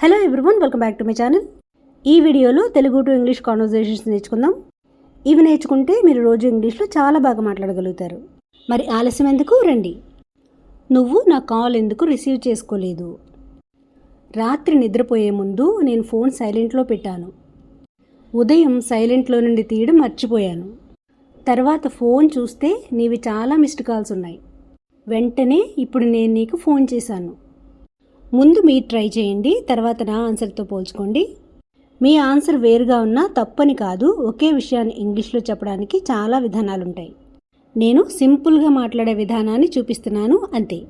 Hello everyone, welcome back to my channel. ఈ వీడియోలో Telugu to English conversations నేర్చుకుందాం. ఇవి నేర్చుకుంటే మీరు రోజు ఇంగ్లీష్లో చాలా బాగా మాట్లాడగలుగుతారు. మరి ఆలస్యం ఎందుకు, రండి. నువ్వు నా కాల్ ఎందుకు రిసీవ్ చేసుకోలేదు? రాత్రి నిద్రపోయే ముందు నేను ఫోన్ సైలెంట్లో పెట్టాను. ఉదయం సైలెంట్లో నుండి తీయడం మర్చిపోయాను. తర్వాత ఫోన్ చూస్తే నీవి చాలా మిస్డ్ కాల్స్ ఉన్నాయి. వెంటనే ఇప్పుడు నేను నీకు ఫోన్ చేశాను. ముందు మీరు ట్రై చేయండి, తర్వాత నా ఆన్సర్తో పోల్చుకోండి. మీ ఆన్సర్ వేరుగా ఉన్నా తప్పని కాదు. ఒకే విషయాన్ని ఇంగ్లీష్లో చెప్పడానికి చాలా విధానాలు ఉంటాయి. నేను సింపుల్గా మాట్లాడే విధానాన్ని చూపిస్తున్నాను అంతే.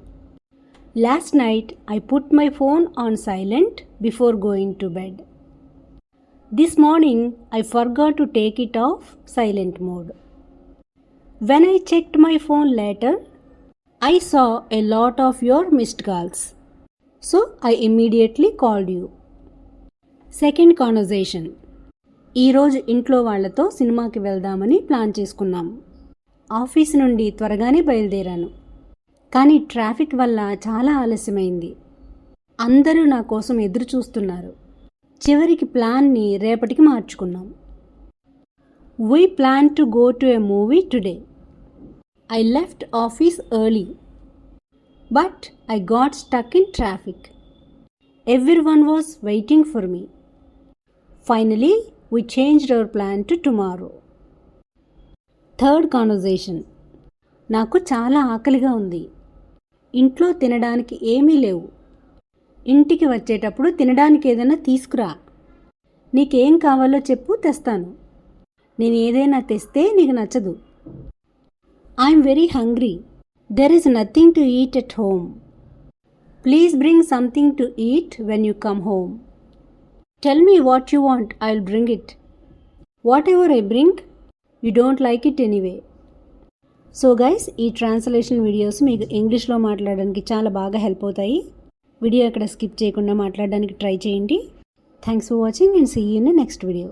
Last night I put my phone on silent before going to bed. This morning I forgot to take it of silent mode. When I checked my phone later I saw a lot of your missed calls. So I immediately called you. Second conversation. ఈరోజు ఇంట్లో వాళ్లతో సినిమాకి వెళ్దామని plan చేసుకున్నాం. Office నుండి త్వరగానే బయలుదేరాను. కానీ ట్రాఫిక్ వల్ల చాలా ఆలస్యమైంది. అందరూ నా కోసం ఎదురు చూస్తున్నారు. చివరికి ప్లాన్ని రేపటికి మార్చుకున్నాం. We plan to go to a movie today. I left office early, but I got stuck in traffic. Everyone was waiting for me. Finally, we changed our plan to tomorrow. Third conversation. నాకు చాలా ఆకలిగా ఉంది. ఇంట్లో తినడానికి ఏమీ లేవు. ఇంటికి వచ్చేటప్పుడు తినడానికి ఏదైనా తీసుకురా. నీకేం కావాలో చెప్పు, తెస్తాను. నేను ఏదైనా తెస్తే నీకు నచ్చదు. I'm very hungry. There is nothing to eat at home. Please bring something to eat when you come home. Tell me what you want, I'll bring it. Whatever I bring, you don't like it anyway. So guys, ఈ translation videos మీకు ఇంగ్లీష్లో మాట్లాడడానికి చాలా బాగా help అవుతాయి. Video ఎక్కడ skip చేయకుండా మాట్లాడడానికి ట్రై చేయండి. Thanks for watching and see you in the next video.